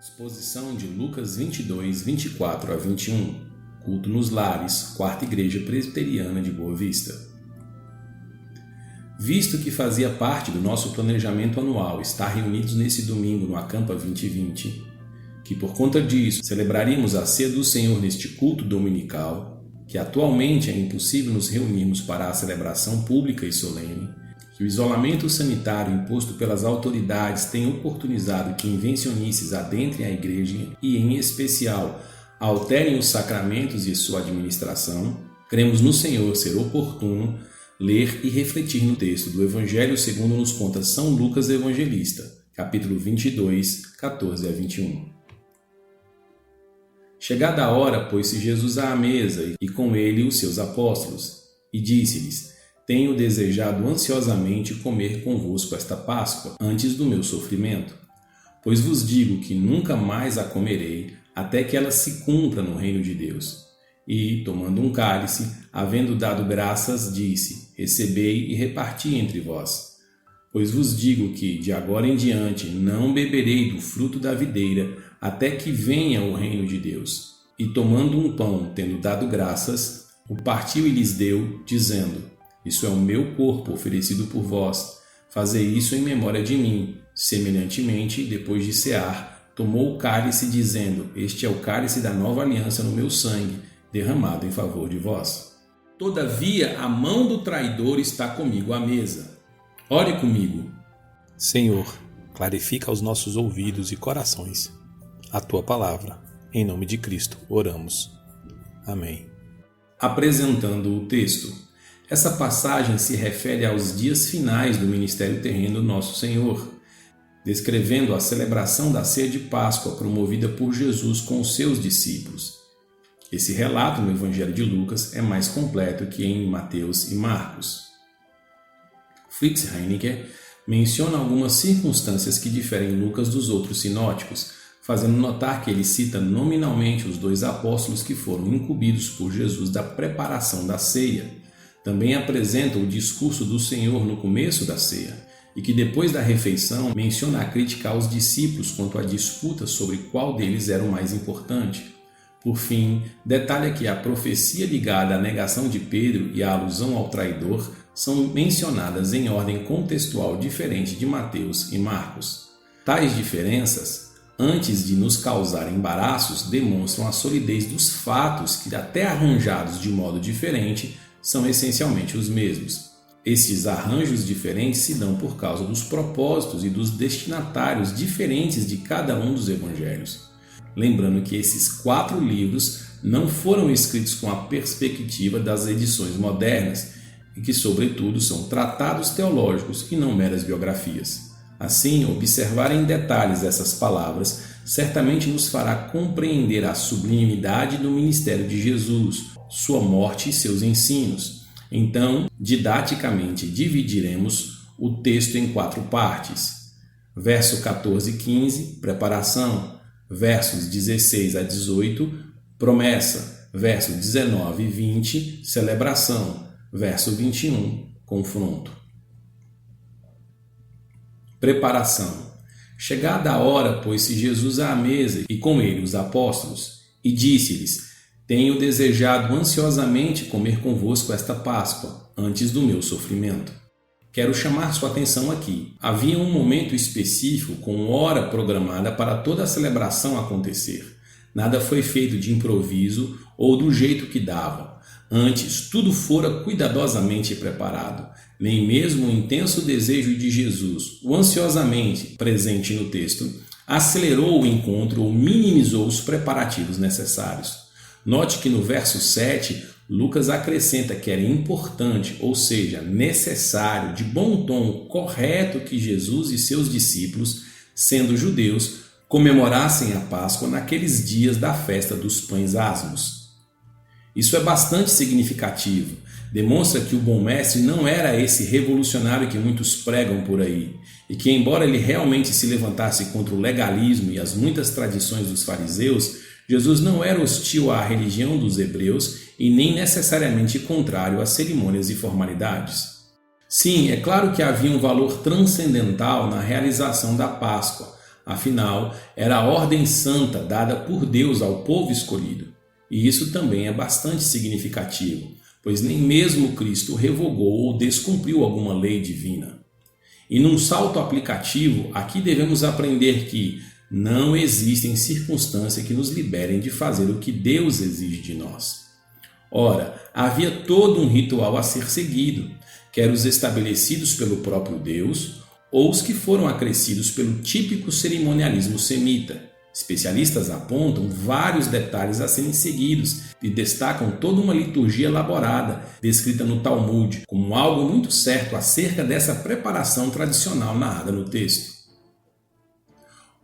Exposição de Lucas 22, 24 a 21. Culto nos Lares, Quarta Igreja Presbiteriana de Boa Vista. Visto que fazia parte do nosso planejamento anual estar reunidos nesse domingo no Acampa 2020, que por conta disso celebraríamos a ceia do Senhor neste culto dominical, que atualmente é impossível nos reunirmos para a celebração pública e solene, que o isolamento sanitário imposto pelas autoridades tem oportunizado que invencionices adentrem a igreja e, em especial, alterem os sacramentos e sua administração, cremos no Senhor ser oportuno ler e refletir no texto do Evangelho segundo nos conta São Lucas Evangelista, capítulo 22, 14 a 21. Chegada a hora, pôs-se Jesus à mesa e com ele os seus apóstolos, e disse-lhes: Tenho desejado ansiosamente comer convosco esta Páscoa, antes do meu sofrimento. Pois vos digo que nunca mais a comerei, até que ela se cumpra no reino de Deus. E, tomando um cálice, havendo dado graças, disse: Recebei e reparti entre vós. Pois vos digo que, de agora em diante, não beberei do fruto da videira, até que venha o reino de Deus. E, tomando um pão, tendo dado graças, o partiu e lhes deu, dizendo: Isso é o meu corpo oferecido por vós. Fazei isso em memória de mim. Semelhantemente, depois de cear, tomou o cálice, dizendo: Este é o cálice da nova aliança no meu sangue, derramado em favor de vós. Todavia, a mão do traidor está comigo à mesa. Ore comigo. Senhor, clarifica os nossos ouvidos e corações a tua palavra. Em nome de Cristo, oramos. Amém. Apresentando o texto. Essa passagem se refere aos dias finais do ministério terreno do nosso Senhor, descrevendo a celebração da ceia de Páscoa promovida por Jesus com os seus discípulos. Esse relato no Evangelho de Lucas é mais completo que em Mateus e Marcos. Fritz Heinecker menciona algumas circunstâncias que diferem Lucas dos outros sinóticos, fazendo notar que ele cita nominalmente os 2 apóstolos que foram incumbidos por Jesus da preparação da ceia. Também apresenta o discurso do Senhor no começo da ceia, e que depois da refeição menciona a crítica aos discípulos quanto à disputa sobre qual deles era o mais importante. Por fim, detalha que a profecia ligada à negação de Pedro e a alusão ao traidor são mencionadas em ordem contextual diferente de Mateus e Marcos. Tais diferenças, antes de nos causar embaraços, demonstram a solidez dos fatos que, até arranjados de modo diferente, são essencialmente os mesmos. Esses arranjos diferentes se dão por causa dos propósitos e dos destinatários diferentes de cada um dos evangelhos. Lembrando que esses 4 livros não foram escritos com a perspectiva das edições modernas e que, sobretudo, são tratados teológicos e não meras biografias. Assim, observar em detalhes essas palavras certamente nos fará compreender a sublimidade do ministério de Jesus, sua morte e seus ensinos. Então, didaticamente, dividiremos o texto em 4 partes. Verso 14 e 15, preparação. Versos 16 a 18, promessa. Verso 19 e 20, celebração. Verso 21, confronto. Preparação. Chegada a hora, pôs-se Jesus à mesa e com ele os apóstolos, e disse-lhes: Tenho desejado ansiosamente comer convosco esta Páscoa, antes do meu sofrimento. Quero chamar sua atenção aqui. Havia um momento específico com hora programada para toda a celebração acontecer. Nada foi feito de improviso ou do jeito que dava. Antes, tudo fora cuidadosamente preparado. Nem mesmo o intenso desejo de Jesus, o ansiosamente presente no texto, acelerou o encontro ou minimizou os preparativos necessários. Note que no verso 7, Lucas acrescenta que era importante, ou seja, necessário, de bom tom, correto que Jesus e seus discípulos, sendo judeus, comemorassem a Páscoa naqueles dias da festa dos pães asmos. Isso é bastante significativo. Demonstra que o bom mestre não era esse revolucionário que muitos pregam por aí, e que, embora ele realmente se levantasse contra o legalismo e as muitas tradições dos fariseus, Jesus não era hostil à religião dos hebreus e nem necessariamente contrário às cerimônias e formalidades. Sim, é claro que havia um valor transcendental na realização da Páscoa, afinal, era a ordem santa dada por Deus ao povo escolhido. E isso também é bastante significativo, pois nem mesmo Cristo revogou ou descumpriu alguma lei divina. E num salto aplicativo, aqui devemos aprender que não existem circunstâncias que nos liberem de fazer o que Deus exige de nós. Ora, havia todo um ritual a ser seguido, quer os estabelecidos pelo próprio Deus, ou os que foram acrescidos pelo típico cerimonialismo semita. Especialistas apontam vários detalhes a serem seguidos e destacam toda uma liturgia elaborada, descrita no Talmud, como algo muito certo acerca dessa preparação tradicional narrada no texto.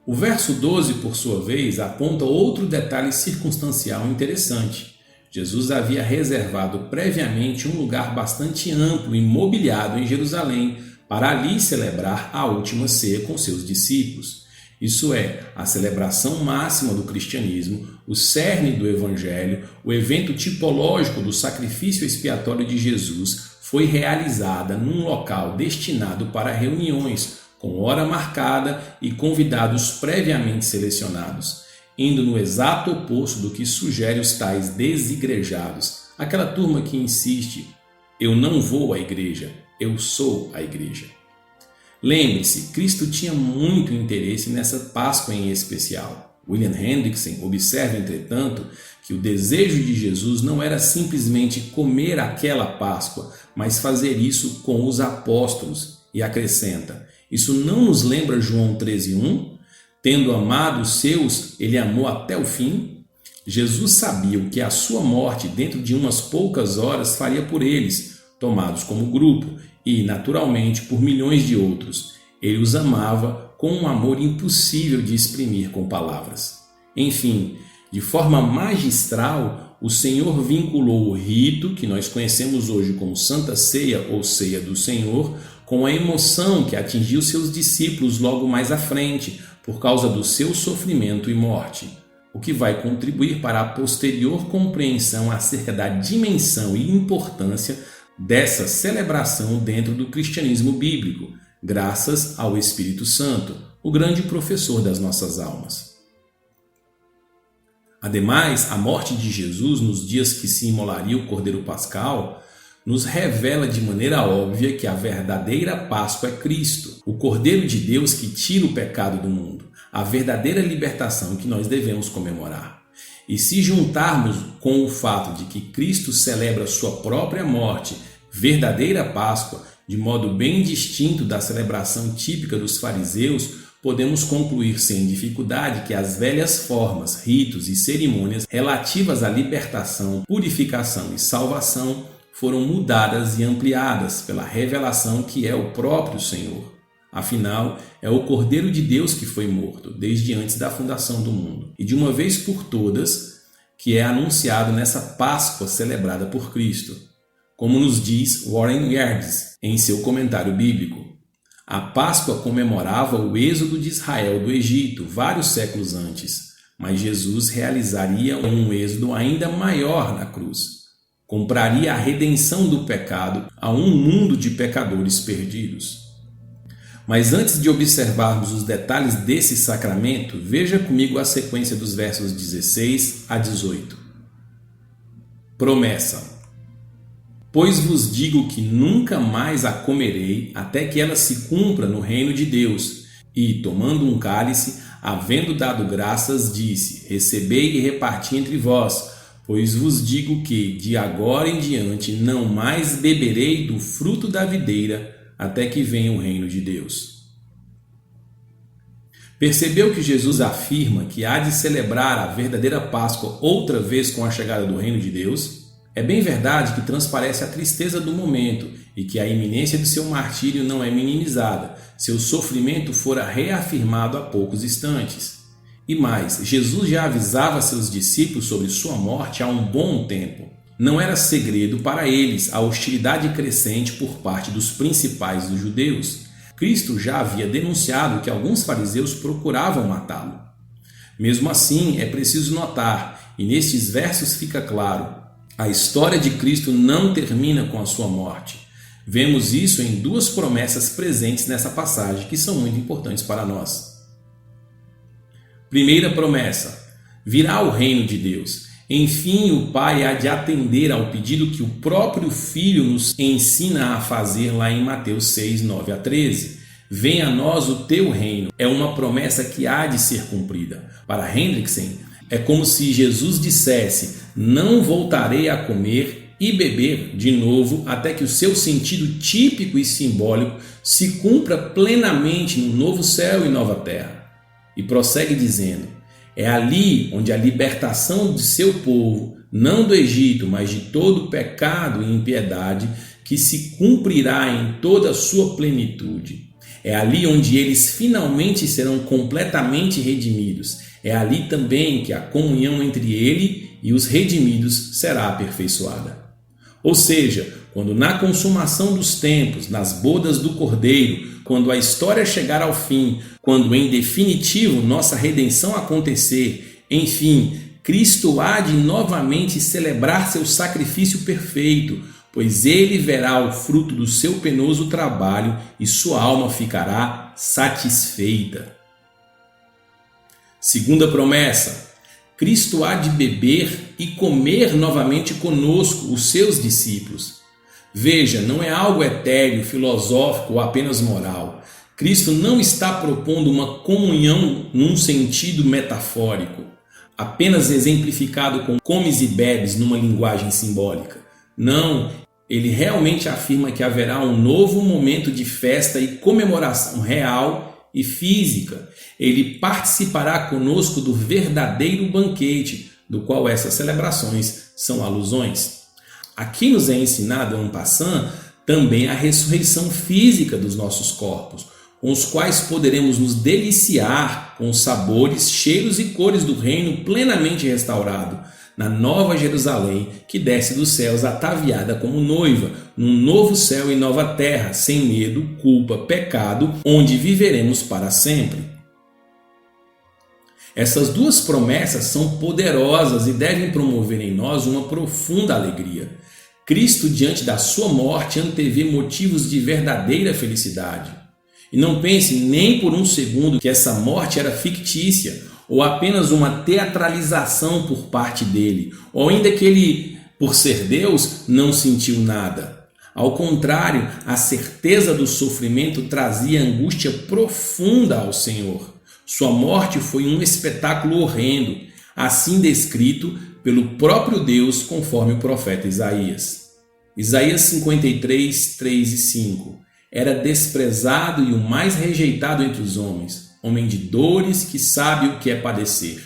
O verso 12, por sua vez, aponta outro detalhe circunstancial interessante. Jesus havia reservado previamente um lugar bastante amplo e mobiliado em Jerusalém para ali celebrar a última ceia com seus discípulos. Isso é, a celebração máxima do cristianismo, o cerne do evangelho, o evento tipológico do sacrifício expiatório de Jesus foi realizada num local destinado para reuniões, com hora marcada e convidados previamente selecionados, indo no exato oposto do que sugere os tais desigrejados, aquela turma que insiste: eu não vou à igreja, eu sou a igreja. Lembre-se, Cristo tinha muito interesse nessa Páscoa em especial. William Hendrickson observa, entretanto, que o desejo de Jesus não era simplesmente comer aquela Páscoa, mas fazer isso com os apóstolos, e acrescenta: isso não nos lembra João 13:1? Tendo amado os seus, ele amou até o fim? Jesus sabia o que a sua morte dentro de umas poucas horas faria por eles, tomados como grupo, e, naturalmente, por milhões de outros. Ele os amava com um amor impossível de exprimir com palavras. Enfim, de forma magistral, o Senhor vinculou o rito, que nós conhecemos hoje como Santa Ceia ou Ceia do Senhor, com a emoção que atingiu seus discípulos logo mais à frente, por causa do seu sofrimento e morte, o que vai contribuir para a posterior compreensão acerca da dimensão e importância dessa celebração dentro do cristianismo bíblico, graças ao Espírito Santo, o grande professor das nossas almas. Ademais, a morte de Jesus nos dias que se imolaria o Cordeiro Pascal nos revela de maneira óbvia que a verdadeira Páscoa é Cristo, o Cordeiro de Deus que tira o pecado do mundo, a verdadeira libertação que nós devemos comemorar. E se juntarmos com o fato de que Cristo celebra sua própria morte, verdadeira Páscoa, de modo bem distinto da celebração típica dos fariseus, podemos concluir sem dificuldade que as velhas formas, ritos e cerimônias relativas à libertação, purificação e salvação foram mudadas e ampliadas pela revelação que é o próprio Senhor. Afinal, é o Cordeiro de Deus que foi morto desde antes da fundação do mundo, e de uma vez por todas, que é anunciado nessa Páscoa celebrada por Cristo, como nos diz Warren Yards em seu comentário bíblico. A Páscoa comemorava o êxodo de Israel do Egito vários séculos antes, mas Jesus realizaria um êxodo ainda maior na cruz. Compraria a redenção do pecado a um mundo de pecadores perdidos. Mas antes de observarmos os detalhes desse sacramento, veja comigo a sequência dos versos 16 a 18. Promessa. Pois vos digo que nunca mais a comerei até que ela se cumpra no reino de Deus. E, tomando um cálice, havendo dado graças, disse: recebei e reparti entre vós, pois vos digo que, de agora em diante, não mais beberei do fruto da videira, até que venha o reino de Deus. Percebeu que Jesus afirma que há de celebrar a verdadeira Páscoa outra vez com a chegada do reino de Deus? É bem verdade que transparece a tristeza do momento e que a iminência de seu martírio não é minimizada, seu sofrimento fora reafirmado há poucos instantes. E mais, Jesus já avisava seus discípulos sobre sua morte há um bom tempo. Não era segredo para eles a hostilidade crescente por parte dos principais dos judeus. Cristo já havia denunciado que alguns fariseus procuravam matá-lo. Mesmo assim, é preciso notar, e nestes versos fica claro, A história de Cristo não termina com a sua morte. Vemos isso em duas promessas presentes nessa passagem que são muito importantes para nós. Primeira promessa: virá o reino de Deus. Enfim, o Pai há de atender ao pedido que o próprio Filho nos ensina a fazer lá em Mateus 6, 9 a 13. Venha a nós o teu reino. É uma promessa que há de ser cumprida. Para Hendriksen, é como se Jesus dissesse: não voltarei a comer e beber de novo até que o seu sentido típico e simbólico se cumpra plenamente no novo céu e nova terra. E prossegue dizendo: é ali onde a libertação de seu povo, não do Egito, mas de todo pecado e impiedade, que se cumprirá em toda a sua plenitude. É ali onde eles finalmente serão completamente redimidos. É ali também que a comunhão entre ele e os redimidos será aperfeiçoada. Ou seja, quando na consumação dos tempos, nas bodas do Cordeiro, quando a história chegar ao fim, quando em definitivo nossa redenção acontecer, enfim, Cristo há de novamente celebrar seu sacrifício perfeito, pois ele verá o fruto do seu penoso trabalho e sua alma ficará satisfeita. Segunda promessa: Cristo há de beber e comer novamente conosco, os seus discípulos. Veja, não é algo etéreo, filosófico ou apenas moral. Cristo não está propondo uma comunhão num sentido metafórico, apenas exemplificado com comes e bebes numa linguagem simbólica. Não, ele realmente afirma que haverá um novo momento de festa e comemoração real e física. Ele participará conosco do verdadeiro banquete, do qual essas celebrações são alusões. Aqui nos é ensinado en passant também a ressurreição física dos nossos corpos, com os quais poderemos nos deliciar com os sabores, cheiros e cores do reino plenamente restaurado, na nova Jerusalém que desce dos céus ataviada como noiva, num novo céu e nova terra, sem medo, culpa, pecado, onde viveremos para sempre. Essas duas promessas são poderosas e devem promover em nós uma profunda alegria. Cristo, diante da sua morte, antevê motivos de verdadeira felicidade. E não pense nem por um segundo que essa morte era fictícia ou apenas uma teatralização por parte dele, ou ainda que ele, por ser Deus, não sentiu nada. Ao contrário, a certeza do sofrimento trazia angústia profunda ao Senhor. Sua morte foi um espetáculo horrendo, assim descrito pelo próprio Deus, conforme o profeta Isaías. Isaías 53, 3 e 5. Era desprezado e o mais rejeitado entre os homens, homem de dores que sabe o que é padecer.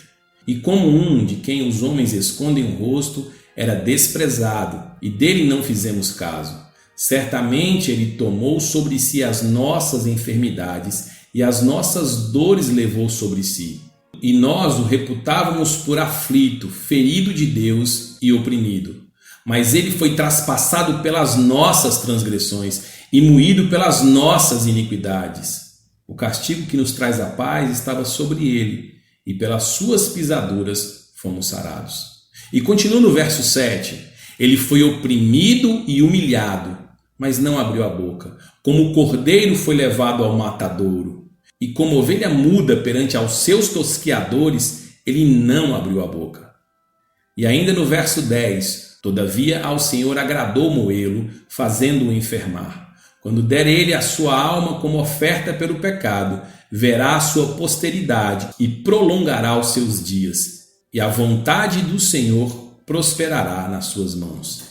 E como um de quem os homens escondem o rosto, era desprezado, e dele não fizemos caso. Certamente ele tomou sobre si as nossas enfermidades, e as nossas dores levou sobre si. E nós o reputávamos por aflito, ferido de Deus e oprimido. Mas ele foi traspassado pelas nossas transgressões e moído pelas nossas iniquidades. O castigo que nos traz a paz estava sobre ele, e pelas suas pisaduras fomos sarados. E continua no verso 7. Ele foi oprimido e humilhado, mas não abriu a boca. Como o cordeiro foi levado ao matadouro, e como ovelha muda perante aos seus tosqueadores, ele não abriu a boca. E ainda no verso 10, todavia ao Senhor agradou moê-lo, fazendo-o enfermar. Quando der ele a sua alma como oferta pelo pecado, verá a sua posteridade e prolongará os seus dias, e a vontade do Senhor prosperará nas suas mãos.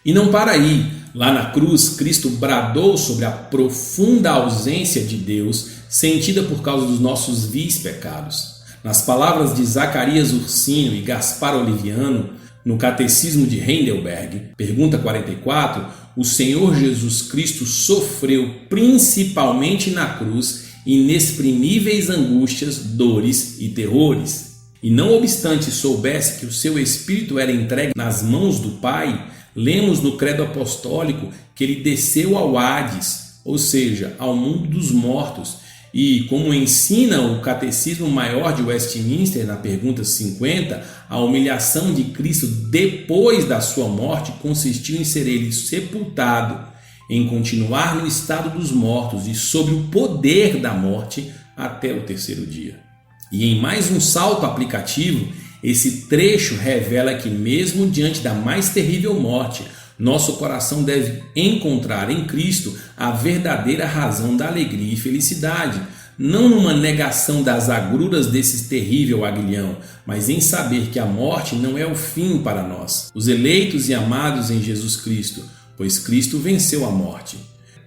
E não para aí. Lá na cruz, Cristo bradou sobre a profunda ausência de Deus, sentida por causa dos nossos vis pecados. Nas palavras de Zacarias Ursino e Gaspar Oliviano, no Catecismo de Heidelberg, pergunta 44, o Senhor Jesus Cristo sofreu principalmente na cruz inexprimíveis angústias, dores e terrores. E não obstante soubesse que o seu espírito era entregue nas mãos do Pai, lemos no credo apostólico que ele desceu ao Hades, ou seja, ao mundo dos mortos, E, como ensina o Catecismo Maior de Westminster, na pergunta 50, a humilhação de Cristo depois da sua morte consistiu em ser ele sepultado, em continuar no estado dos mortos e sob o poder da morte até o terceiro dia. E em mais um salto aplicativo, esse trecho revela que mesmo diante da mais terrível morte, nosso coração deve encontrar em Cristo a verdadeira razão da alegria e felicidade, não numa negação das agruras desse terrível aguilhão, mas em saber que a morte não é o fim para nós, os eleitos e amados em Jesus Cristo, pois Cristo venceu a morte.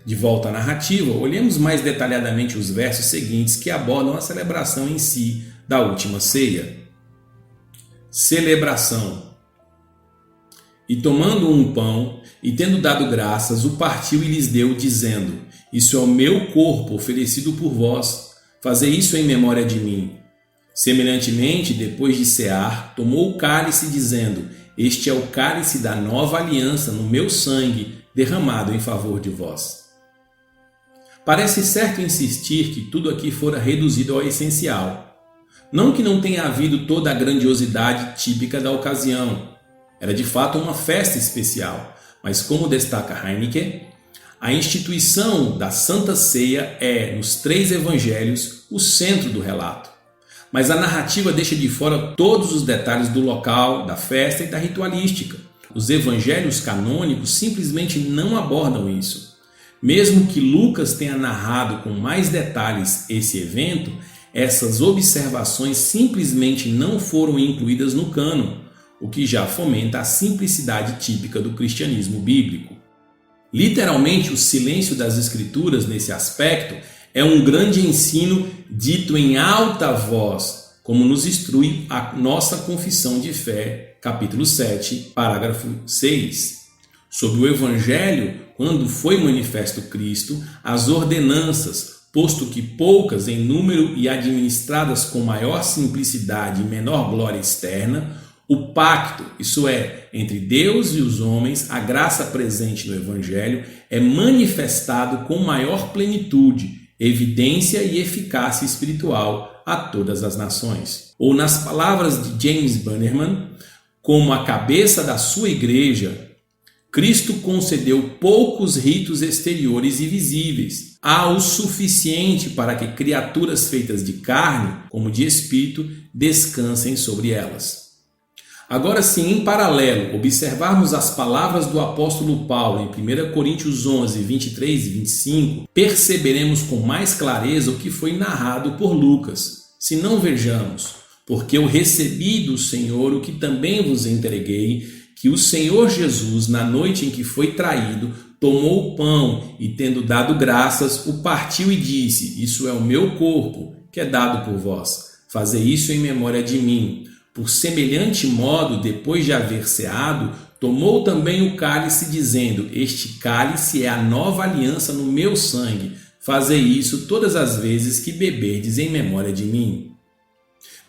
De volta à narrativa, olhemos mais detalhadamente os versos seguintes que abordam a celebração em si da última ceia. Celebração. E tomando um pão, e tendo dado graças, o partiu e lhes deu, dizendo: Isso é o meu corpo oferecido por vós, fazei isso em memória de mim. Semelhantemente, depois de cear, tomou o cálice, dizendo: Este é o cálice da nova aliança no meu sangue, derramado em favor de vós. Parece certo insistir que tudo aqui fora reduzido ao essencial. Não que não tenha havido toda a grandiosidade típica da ocasião. Era de fato uma festa especial, mas como destaca Heinecke, a instituição da Santa Ceia é, nos 3 evangelhos, o centro do relato. Mas a narrativa deixa de fora todos os detalhes do local, da festa e da ritualística. Os evangelhos canônicos simplesmente não abordam isso. Mesmo que Lucas tenha narrado com mais detalhes esse evento, essas observações simplesmente não foram incluídas no cânon, o que já fomenta a simplicidade típica do cristianismo bíblico. Literalmente, o silêncio das Escrituras nesse aspecto é um grande ensino dito em alta voz, como nos instrui a nossa Confissão de Fé, capítulo 7, parágrafo 6. Sobre o Evangelho, quando foi manifesto Cristo, as ordenanças, posto que poucas em número e administradas com maior simplicidade e menor glória externa, o pacto, isso é, entre Deus e os homens, a graça presente no Evangelho, é manifestado com maior plenitude, evidência e eficácia espiritual a todas as nações. Ou nas palavras de James Bannerman, como a cabeça da sua igreja, Cristo concedeu poucos ritos exteriores e visíveis. Há o suficiente para que criaturas feitas de carne, como de espírito, descansem sobre elas. Agora, se em paralelo observarmos as palavras do apóstolo Paulo em 1 Coríntios 11, 23 e 25, perceberemos com mais clareza o que foi narrado por Lucas. Se não, vejamos: porque eu recebi do Senhor o que também vos entreguei, que o Senhor Jesus, na noite em que foi traído, tomou o pão e, tendo dado graças, o partiu e disse: Isso é o meu corpo, que é dado por vós. Fazei isso em memória de mim. Por semelhante modo, depois de haver ceado, tomou também o cálice, dizendo: Este cálice é a nova aliança no meu sangue. Fazei isso todas as vezes que beberdes em memória de mim.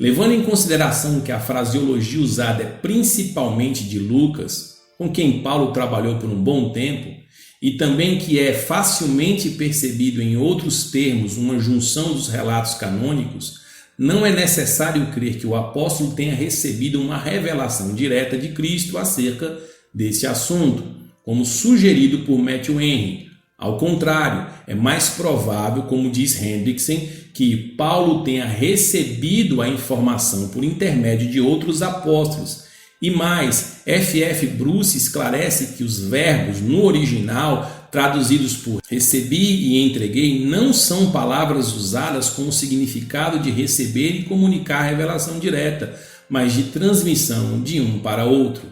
Levando em consideração que a fraseologia usada é principalmente de Lucas, com quem Paulo trabalhou por um bom tempo, e também que é facilmente percebido em outros termos uma junção dos relatos canônicos, não é necessário crer que o apóstolo tenha recebido uma revelação direta de Cristo acerca desse assunto, como sugerido por Matthew Henry. Ao contrário, é mais provável, como diz Hendrickson, que Paulo tenha recebido a informação por intermédio de outros apóstolos. E mais, F.F. Bruce esclarece que os verbos no original, traduzidos por recebi e entreguei, não são palavras usadas com o significado de receber e comunicar revelação direta, mas de transmissão de um para outro.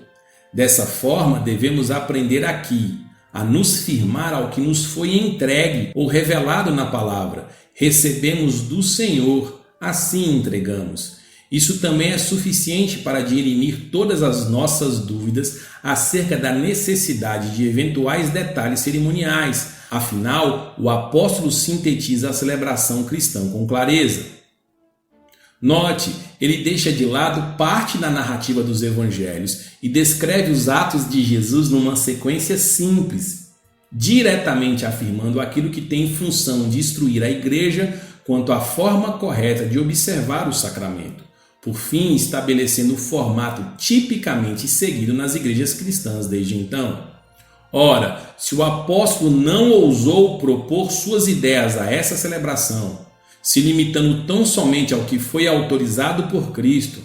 Dessa forma, devemos aprender aqui a nos firmar ao que nos foi entregue ou revelado na palavra. Recebemos do Senhor, assim entregamos. Isso também é suficiente para dirimir todas as nossas dúvidas acerca da necessidade de eventuais detalhes cerimoniais. Afinal, o apóstolo sintetiza a celebração cristã com clareza. Note, ele deixa de lado parte da narrativa dos evangelhos e descreve os atos de Jesus numa sequência simples, diretamente afirmando aquilo que tem função de instruir a igreja quanto à forma correta de observar o sacramento, por fim estabelecendo o formato tipicamente seguido nas igrejas cristãs desde então. Ora, se o apóstolo não ousou propor suas ideias a essa celebração, se limitando tão somente ao que foi autorizado por Cristo,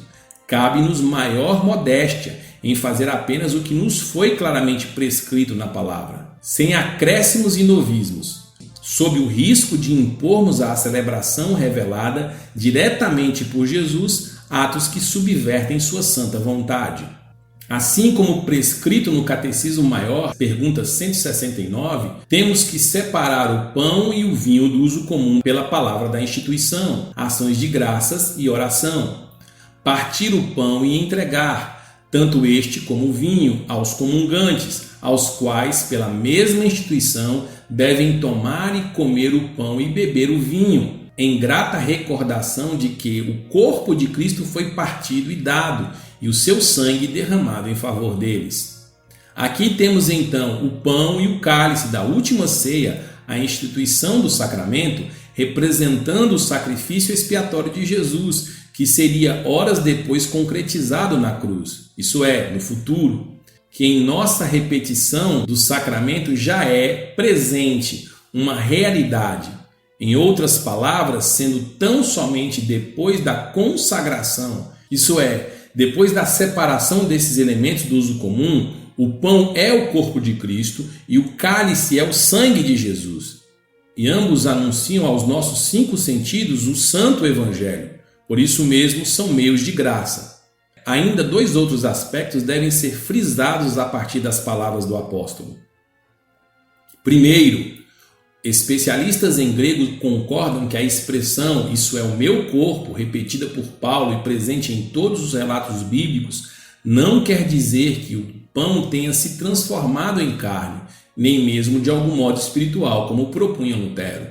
cabe-nos maior modéstia em fazer apenas o que nos foi claramente prescrito na palavra, sem acréscimos e novismos, sob o risco de impormos à celebração revelada diretamente por Jesus atos que subvertem sua santa vontade. Assim como prescrito no Catecismo Maior, pergunta 169, temos que separar o pão e o vinho do uso comum pela palavra da instituição, ações de graças e oração. Partir o pão e entregar, tanto este como o vinho, aos comungantes, aos quais, pela mesma instituição, devem tomar e comer o pão e beber o vinho, em grata recordação de que o corpo de Cristo foi partido e dado, e o seu sangue derramado em favor deles. Aqui temos então o pão e o cálice da última ceia, a instituição do sacramento, representando o sacrifício expiatório de Jesus, que seria horas depois concretizado na cruz, isso é, no futuro, que em nossa repetição do sacramento já é presente, uma realidade. Em outras palavras, sendo tão somente depois da consagração, isso é, depois da separação desses elementos do uso comum, o pão é o corpo de Cristo e o cálice é o sangue de Jesus. E ambos anunciam aos nossos 5 sentidos o santo evangelho. Por isso mesmo são meios de graça. Ainda 2 outros aspectos devem ser frisados a partir das palavras do apóstolo. Primeiro, especialistas em grego concordam que a expressão "isso é o meu corpo", repetida por Paulo e presente em todos os relatos bíblicos, não quer dizer que o pão tenha se transformado em carne, nem mesmo de algum modo espiritual, como propunha Lutero.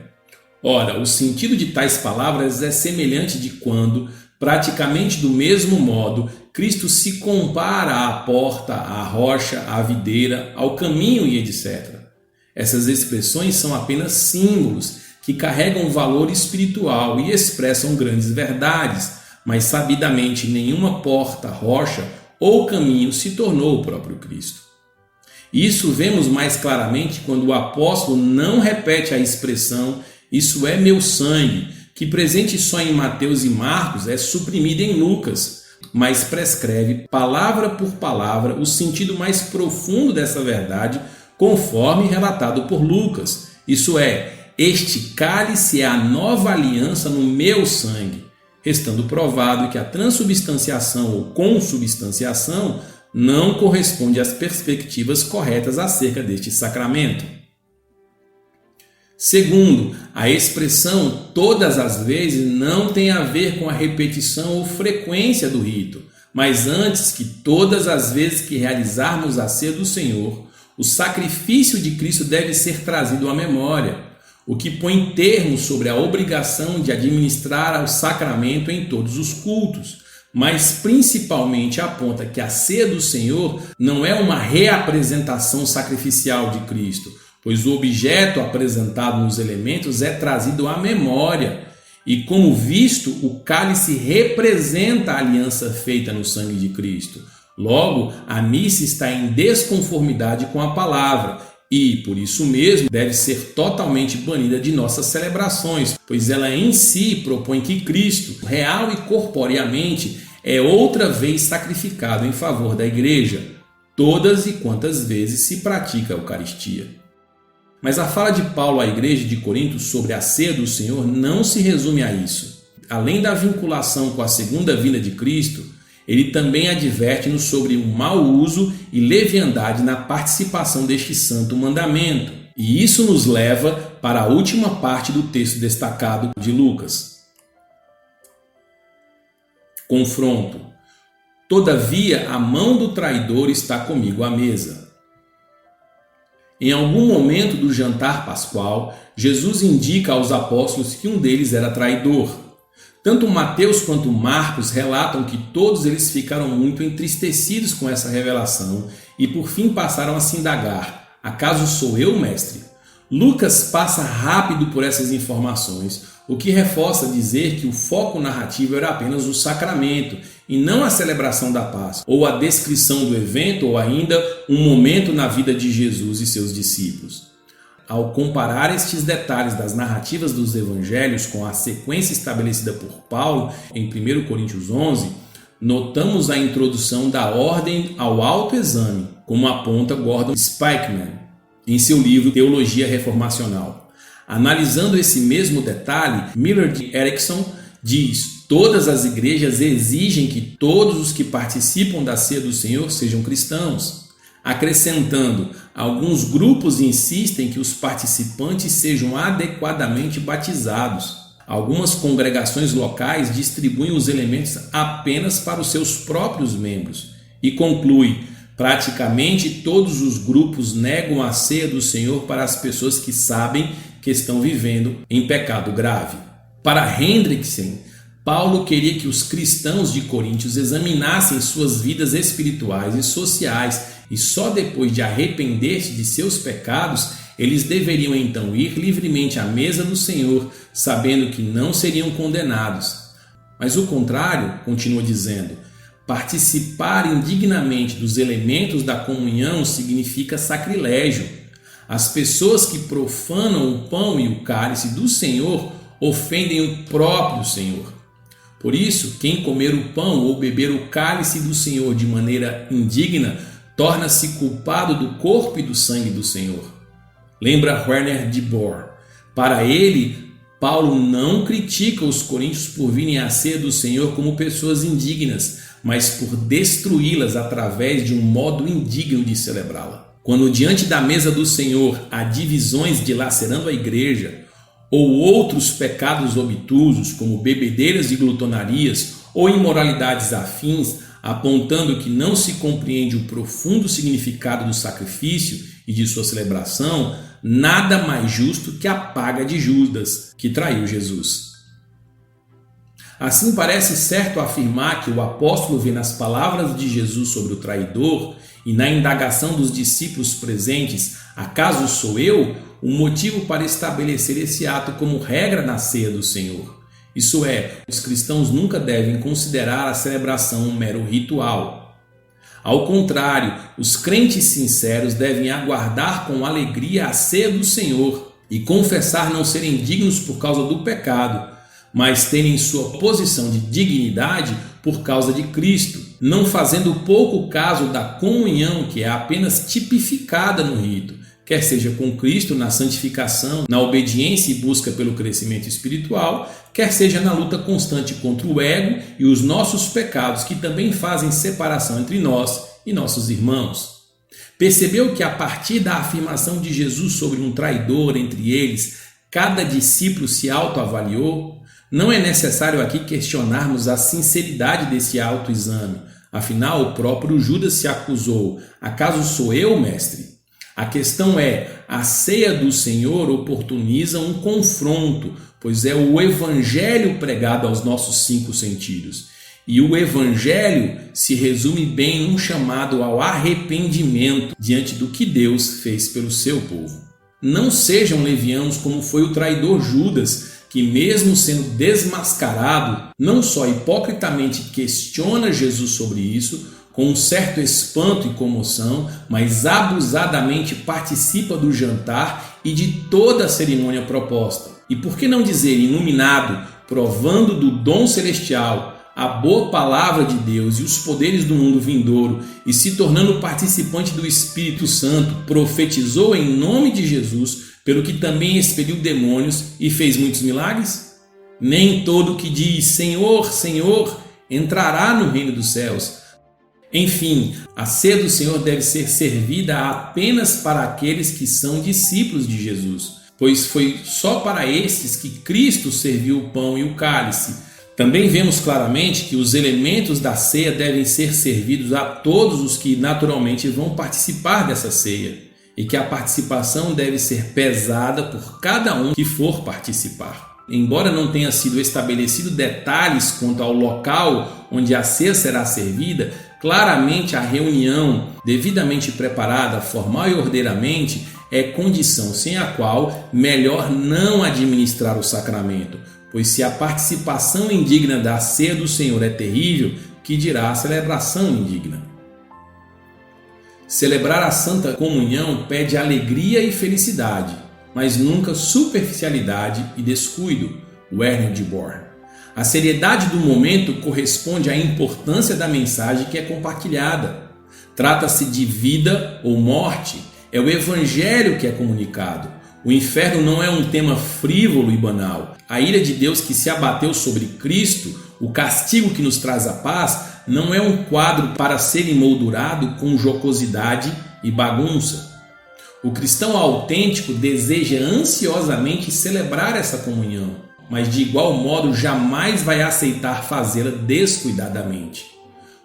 Ora, o sentido de tais palavras é semelhante de quando, praticamente do mesmo modo, Cristo se compara à porta, à rocha, à videira, ao caminho e etc. Essas expressões são apenas símbolos que carregam valor espiritual e expressam grandes verdades, mas sabidamente nenhuma porta, rocha ou caminho se tornou o próprio Cristo. Isso vemos mais claramente quando o apóstolo não repete a expressão "isso é meu sangue", que presente só em Mateus e Marcos é suprimida em Lucas, mas prescreve palavra por palavra o sentido mais profundo dessa verdade, conforme relatado por Lucas, isso é, este cálice é a nova aliança no meu sangue, restando provado que a transubstanciação ou consubstanciação não corresponde às perspectivas corretas acerca deste sacramento. Segundo, a expressão "todas as vezes" não tem a ver com a repetição ou frequência do rito, mas antes que todas as vezes que realizarmos a ceia do Senhor, o sacrifício de Cristo deve ser trazido à memória, o que põe termo sobre a obrigação de administrar o sacramento em todos os cultos, mas principalmente aponta que a ceia do Senhor não é uma reapresentação sacrificial de Cristo, pois o objeto apresentado nos elementos é trazido à memória, e como visto, o cálice representa a aliança feita no sangue de Cristo. Logo, a missa está em desconformidade com a palavra e, por isso mesmo, deve ser totalmente banida de nossas celebrações, pois ela em si propõe que Cristo, real e corporeamente, é outra vez sacrificado em favor da Igreja, todas e quantas vezes se pratica a Eucaristia. Mas a fala de Paulo à Igreja de Corinto sobre a ceia do Senhor não se resume a isso. Além da vinculação com a segunda vinda de Cristo, ele também adverte-nos sobre o mau uso e leviandade na participação deste santo mandamento. E isso nos leva para a última parte do texto destacado de Lucas. Confronto. Todavia, a mão do traidor está comigo à mesa. Em algum momento do jantar pascual, Jesus indica aos apóstolos que um deles era traidor. Tanto Mateus quanto Marcos relatam que todos eles ficaram muito entristecidos com essa revelação e por fim passaram a se indagar: acaso sou eu, mestre? Lucas passa rápido por essas informações, o que reforça dizer que o foco narrativo era apenas o sacramento e não a celebração da Páscoa, ou a descrição do evento, ou ainda um momento na vida de Jesus e seus discípulos. Ao comparar estes detalhes das narrativas dos evangelhos com a sequência estabelecida por Paulo em 1 Coríntios 11, notamos a introdução da ordem ao autoexame, como aponta Gordon Spiegelman em seu livro Teologia Reformacional. Analisando esse mesmo detalhe, Millard Erickson diz: todas as igrejas exigem que todos os que participam da ceia do Senhor sejam cristãos. Acrescentando, alguns grupos insistem que os participantes sejam adequadamente batizados. Algumas congregações locais distribuem os elementos apenas para os seus próprios membros. E conclui: praticamente todos os grupos negam a ceia do Senhor para as pessoas que sabem que estão vivendo em pecado grave. Para Hendrickson, Paulo queria que os cristãos de Coríntios examinassem suas vidas espirituais e sociais e só depois de arrepender-se de seus pecados, eles deveriam então ir livremente à mesa do Senhor, sabendo que não seriam condenados. Mas o contrário, continua dizendo, participar indignamente dos elementos da comunhão significa sacrilégio. As pessoas que profanam o pão e o cálice do Senhor ofendem o próprio Senhor. Por isso, quem comer o pão ou beber o cálice do Senhor de maneira indigna, torna-se culpado do corpo e do sangue do Senhor. Lembra Werner de Boer. Para ele, Paulo não critica os coríntios por virem à ceia do Senhor como pessoas indignas, mas por destruí-las através de um modo indigno de celebrá-la. Quando diante da mesa do Senhor há divisões dilacerando a igreja, ou outros pecados obtusos, como bebedeiras e glutonarias, ou imoralidades afins, apontando que não se compreende o profundo significado do sacrifício e de sua celebração, nada mais justo que a paga de Judas, que traiu Jesus. Assim, parece certo afirmar que o apóstolo vê nas palavras de Jesus sobre o traidor e na indagação dos discípulos presentes, acaso sou eu, um motivo para estabelecer esse ato como regra na ceia do Senhor. Isso é, os cristãos nunca devem considerar a celebração um mero ritual. Ao contrário, os crentes sinceros devem aguardar com alegria a ceia do Senhor e confessar não serem dignos por causa do pecado, mas terem sua posição de dignidade por causa de Cristo, não fazendo pouco caso da comunhão que é apenas tipificada no rito, quer seja com Cristo na santificação, na obediência e busca pelo crescimento espiritual, quer seja na luta constante contra o ego e os nossos pecados, que também fazem separação entre nós e nossos irmãos. Percebeu que a partir da afirmação de Jesus sobre um traidor entre eles, cada discípulo se autoavaliou? Não é necessário aqui questionarmos a sinceridade desse autoexame. Afinal, o próprio Judas se acusou: acaso sou eu, mestre? A questão é, a ceia do Senhor oportuniza um confronto, pois é o evangelho pregado aos nossos 5 sentidos. E o evangelho se resume bem num chamado ao arrependimento diante do que Deus fez pelo seu povo. Não sejam levianos como foi o traidor Judas, que mesmo sendo desmascarado, não só hipocritamente questiona Jesus sobre isso, com um certo espanto e comoção, mas abusadamente participa do jantar e de toda a cerimônia proposta. E por que não dizer iluminado, provando do dom celestial, a boa palavra de Deus e os poderes do mundo vindouro, e se tornando participante do Espírito Santo, profetizou em nome de Jesus, pelo que também expeliu demônios e fez muitos milagres? Nem todo que diz Senhor, Senhor, entrará no reino dos céus. Enfim, a ceia do Senhor deve ser servida apenas para aqueles que são discípulos de Jesus, pois foi só para estes que Cristo serviu o pão e o cálice. Também vemos claramente que os elementos da ceia devem ser servidos a todos os que naturalmente vão participar dessa ceia, e que a participação deve ser pesada por cada um que for participar. Embora não tenha sido estabelecido detalhes quanto ao local onde a ceia será servida, claramente a reunião, devidamente preparada, formal e ordeiramente, é condição sem a qual melhor não administrar o sacramento, Pois se a participação indigna da ceia do Senhor é terrível, que dirá a celebração indigna? Celebrar a Santa Comunhão pede alegria e felicidade, mas nunca superficialidade e descuido. Werner de Boer. A seriedade do momento corresponde à importância da mensagem que é compartilhada. Trata-se de vida ou morte, é o Evangelho que é comunicado. O inferno não é um tema frívolo e banal. A ira de Deus que se abateu sobre Cristo, o castigo que nos traz a paz, não é um quadro para ser emoldurado com jocosidade e bagunça. O cristão autêntico deseja ansiosamente celebrar essa comunhão, mas de igual modo jamais vai aceitar fazê-la descuidadamente.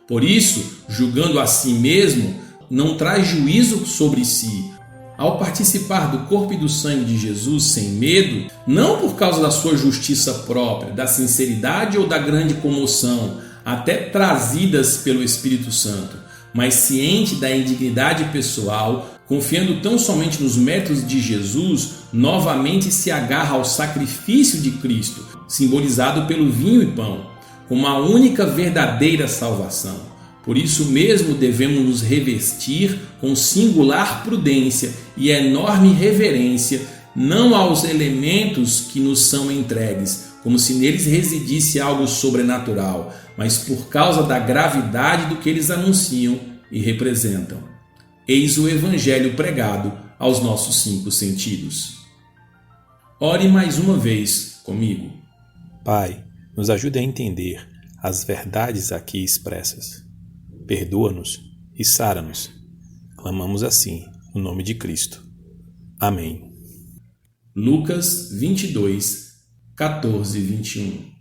Por isso, julgando a si mesmo, não traz juízo sobre si. Ao participar do corpo e do sangue de Jesus sem medo, não por causa da sua justiça própria, da sinceridade ou da grande comoção, até trazidas pelo Espírito Santo, mas ciente da indignidade pessoal, confiando tão somente nos méritos de Jesus, novamente se agarra ao sacrifício de Cristo, simbolizado pelo vinho e pão, como a única verdadeira salvação. Por isso mesmo devemos nos revestir com singular prudência e enorme reverência, não aos elementos que nos são entregues, como se neles residisse algo sobrenatural, mas por causa da gravidade do que eles anunciam e representam. Eis o Evangelho pregado aos nossos 5 sentidos. Ore mais uma vez comigo. Pai, nos ajude a entender as verdades aqui expressas. Perdoa-nos e sara-nos. Clamamos assim, no nome de Cristo. Amém. Lucas 22, 14 e 21.